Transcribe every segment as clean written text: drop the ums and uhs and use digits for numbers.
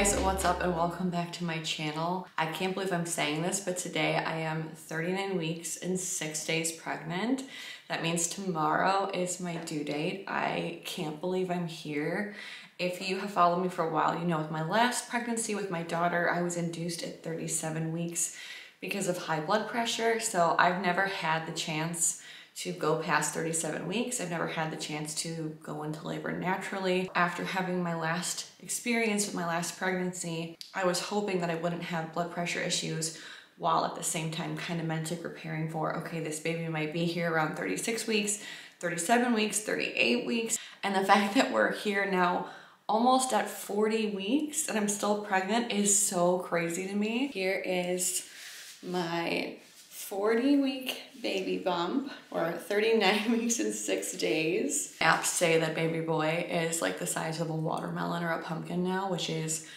guys, what's up and welcome back to my channel. I can't believe I'm saying this, but today I am 39 weeks and 6 days pregnant. That means tomorrow is my due date. I can't believe I'm here. If you have followed me for a while, you know with my last pregnancy with my daughter, I was induced at 37 weeks because of high blood pressure. So I've never had the chance to go past 37 weeks. I've never had the chance to go into labor naturally. After having my last experience with my last pregnancy, I was hoping that I wouldn't have blood pressure issues while at the same time kind of mentally preparing for, okay, this baby might be here around 36 weeks, 37 weeks, 38 weeks. And the fact that we're here now almost at 40 weeks and I'm still pregnant is so crazy to me. Here is my 40-week baby bump, or 39 weeks and 6 days. Apps say that baby boy is like the size of a watermelon or a pumpkin now, which is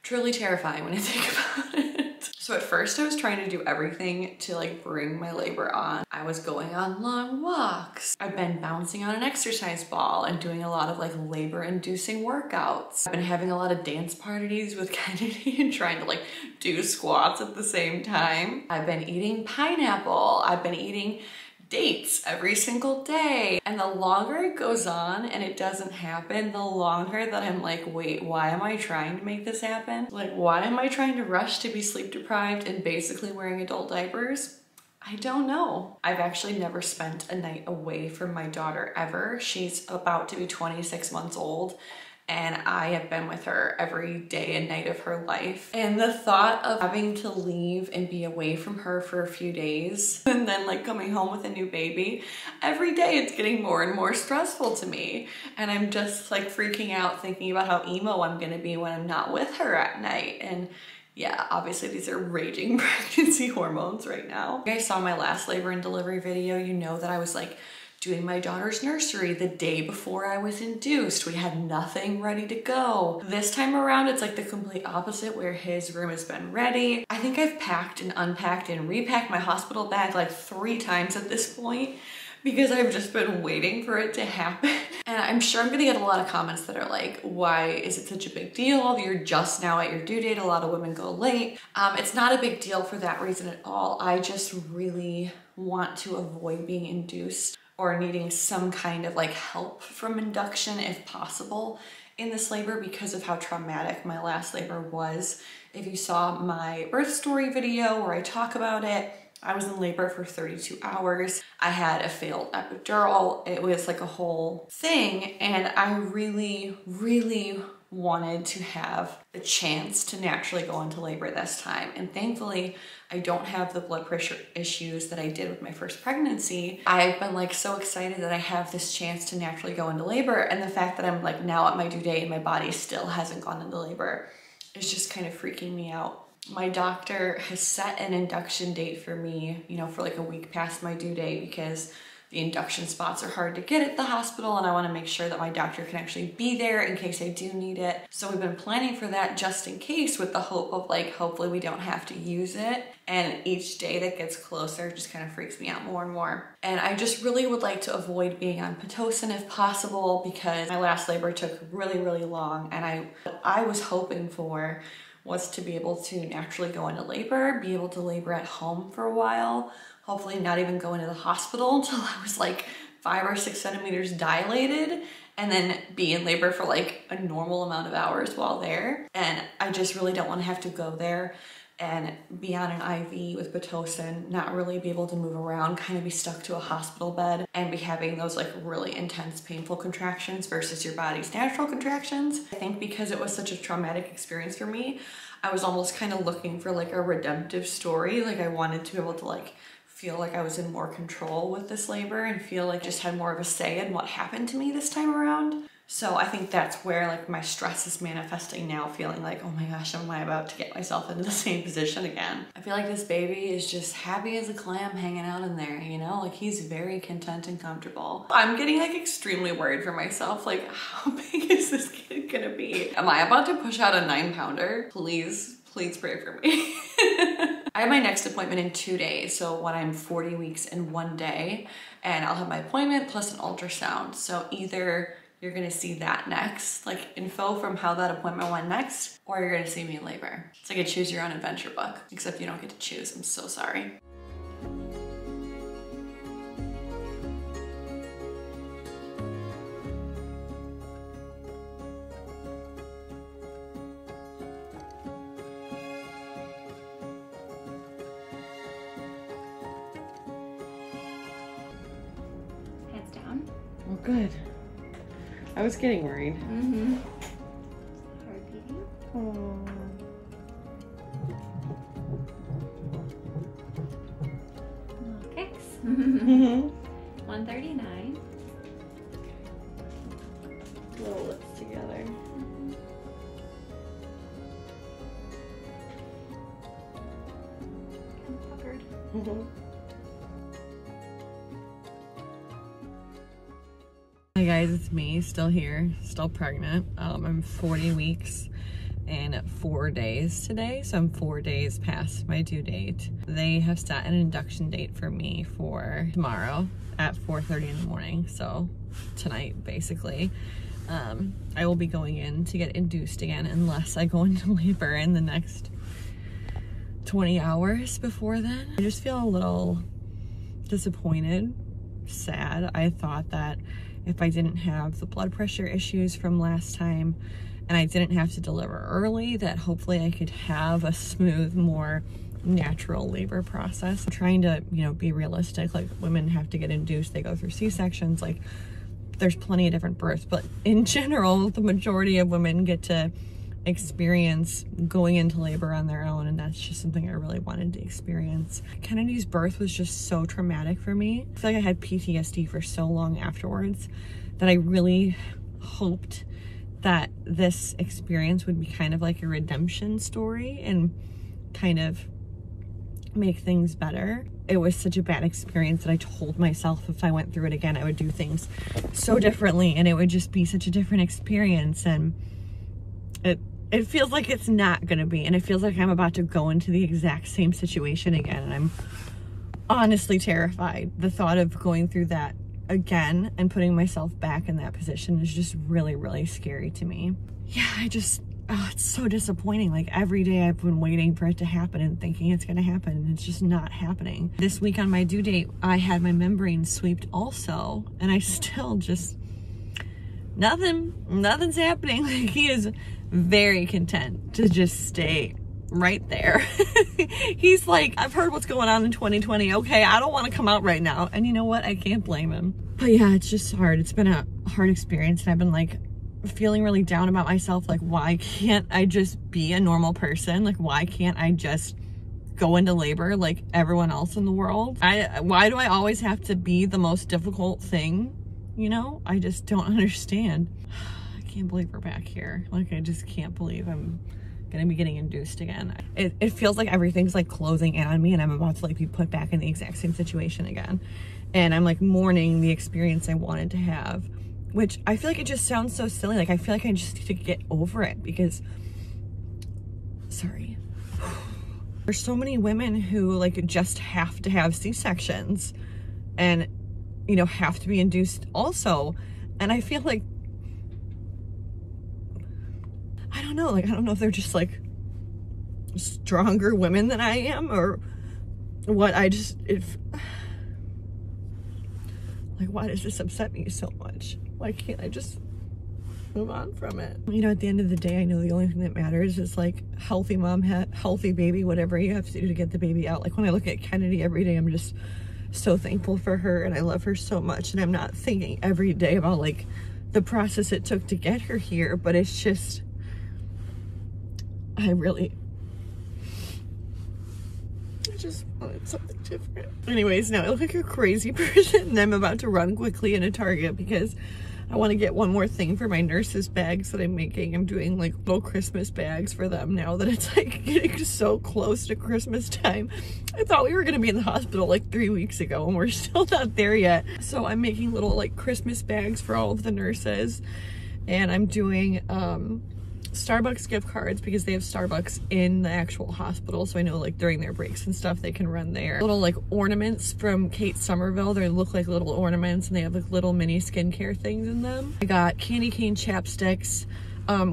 truly terrifying when you think about it. So at first I was trying to do everything to like bring my labor on. I was going on long walks. I've been bouncing on an exercise ball and doing a lot of like labor inducing workouts. I've been having a lot of dance parties with Kennedy and trying to like do squats at the same time. I've been eating pineapple. I've been eating dates every single day. And the longer it goes on and it doesn't happen, the longer that I'm like, wait, why am I trying to make this happen? Like, why am I trying to rush to be sleep deprived and basically wearing adult diapers? I don't know. I've actually never spent a night away from my daughter ever. She's about to be 26 months old. And I have been with her every day and night of her life. And the thought of having to leave and be away from her for a few days and then like coming home with a new baby, every day it's getting more and more stressful to me. And I'm just like freaking out thinking about how emo I'm gonna be when I'm not with her at night. And yeah, obviously these are raging pregnancy hormones right now. If you guys saw my last labor and delivery video, you know that I was like doing my daughter's nursery the day before I was induced. We had nothing ready to go. This time around, it's like the complete opposite where his room has been ready. I think I've packed and unpacked and repacked my hospital bag like 3 times at this point because I've just been waiting for it to happen. And I'm sure I'm gonna get a lot of comments that are like, why is it such a big deal? You're just now at your due date. A lot of women go late. It's not a big deal for that reason at all. I just really want to avoid being induced or needing some kind of like help from induction if possible in this labor because of how traumatic my last labor was. If you saw my birth story video where I talk about it, I was in labor for 32 hours. I had a failed epidural. It was like a whole thing. And I really, really wanted to have the chance to naturally go into labor this time. And thankfully, I don't have the blood pressure issues that I did with my first pregnancy. I've been like so excited that I have this chance to naturally go into labor. And the fact that I'm like now at my due date and my body still hasn't gone into labor is just kind of freaking me out. My doctor has set an induction date for me, you know, for like a week past my due date because the induction spots are hard to get at the hospital and I want to make sure that my doctor can actually be there in case I do need it. So we've been planning for that just in case with the hope of like, hopefully we don't have to use it. And each day that gets closer just kind of freaks me out more and more. And I just really would like to avoid being on Pitocin if possible because my last labor took really, really long. And I was hoping for was to be able to naturally go into labor, be able to labor at home for a while, hopefully not even go into the hospital until I was like 5 or 6 centimeters dilated, and then be in labor for like a normal amount of hours while there. And I just really don't want to have to go there and be on an IV with Pitocin, not really be able to move around, kind of be stuck to a hospital bed and be having those like really intense painful contractions versus your body's natural contractions. I think because it was such a traumatic experience for me, I was almost kind of looking for like a redemptive story. Like I wanted to be able to like feel like I was in more control with this labor and feel like I just had more of a say in what happened to me this time around. So I think that's where like my stress is manifesting now, feeling like, oh my gosh, am I about to get myself into the same position again? I feel like this baby is just happy as a clam hanging out in there, you know? Like he's very content and comfortable. I'm getting like extremely worried for myself. Like how big is this kid gonna be? Am I about to push out a 9-pounder? Please pray for me. I have my next appointment in 2 days. So when I'm 40 weeks in 1 day, and I'll have my appointment plus an ultrasound. So either you're gonna see that next, like info from how that appointment went next, or you're gonna see me in labor. It's like a choose your own adventure book, except you don't get to choose. I'm so sorry. Hands down. Oh, good. I was getting worried. Mm-hmm. Heart beating. Oh. Little kicks. Mm-hmm. 139. Little lips together. I'm puckered. Mm-hmm. Hi guys, it's me, still here, still pregnant. I'm 40 weeks and 4 days today, so I'm 4 days past my due date. They have set an induction date for me for tomorrow at 4:30 in the morning, so tonight basically. I will be going in to get induced again unless I go into labor in the next 20 hours before then. I just feel a little disappointed, sad. I thought that if I didn't have the blood pressure issues from last time and I didn't have to deliver early, that hopefully I could have a smooth, more natural labor process. I'm trying to, you know, be realistic. Like, women have to get induced, they go through C-sections, like there's plenty of different births, but in general, the majority of women get to experience going into labor on their own, and that's just something I really wanted to experience. Kennedy's birth was just so traumatic for me. I feel like I had PTSD for so long afterwards that I really hoped that this experience would be kind of like a redemption story and kind of make things better. It was such a bad experience that I told myself if I went through it again, I would do things so differently and it would just be such a different experience, and it feels like it's not gonna be, and it feels like I'm about to go into the exact same situation again, and I'm honestly terrified. The thought of going through that again and putting myself back in that position is just really, really scary to me. Yeah, it's so disappointing. Like, every day I've been waiting for it to happen and thinking it's gonna happen, and it's just not happening. This week on my due date, I had my membrane swept also, and I still just, nothing's happening. Like, he is very content to just stay right there. He's like, I've heard what's going on in 2020. Okay, I don't want to come out right now. And you know what? I can't blame him. But yeah, it's just hard. It's been a hard experience, and I've been like feeling really down about myself. Like, why can't I just be a normal person? Like, why can't I just go into labor like everyone else in the world? Why do I always have to be the most difficult thing? You know, I just don't understand. I can't believe we're back here. Like, I just can't believe I'm gonna be getting induced again. It feels like everything's like closing in on me, and I'm about to like be put back in the exact same situation again. And I'm like mourning the experience I wanted to have, which I feel like it just sounds so silly. Like, I feel like I just need to get over it because, sorry. There's so many women who like just have to have C-sections and, you know, have to be induced also. And I feel like, I don't know, like, I don't know if they're just like stronger women than I am or what. Like, why does this upset me so much? Why can't I just move on from it? You know, at the end of the day, I know the only thing that matters is like healthy mom, healthy baby, whatever you have to do to get the baby out. Like, when I look at Kennedy every day, I'm just so thankful for her, and I love her so much, and I'm not thinking every day about like the process it took to get her here, but it's just, I just wanted something different. Anyways, now I look like a crazy person, and I'm about to run quickly into Target because I want to get one more thing for my nurses' bags that I'm making. I'm doing like little Christmas bags for them now that it's like getting so close to Christmas time. I thought we were going to be in the hospital like 3 weeks ago, and we're still not there yet. So I'm making little like Christmas bags for all of the nurses, and I'm doing Starbucks gift cards because they have Starbucks in the actual hospital, so I know like during their breaks and stuff they can run there. Little like ornaments from Kate Somerville. They look like little ornaments and they have like little mini skincare things in them. I got candy cane chapsticks.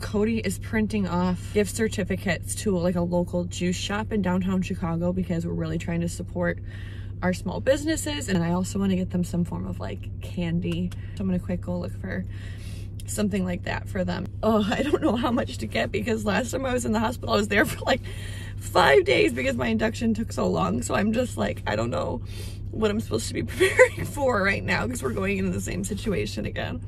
Cody is printing off gift certificates to like a local juice shop in downtown Chicago because we're really trying to support our small businesses, and I also want to get them some form of like candy. So I'm gonna quick go look for something like that for them. Oh, I don't know how much to get because last time I was in the hospital I was there for like 5 days because my induction took so long. So I'm just like, I don't know what I'm supposed to be preparing for right now because we're going into the same situation again.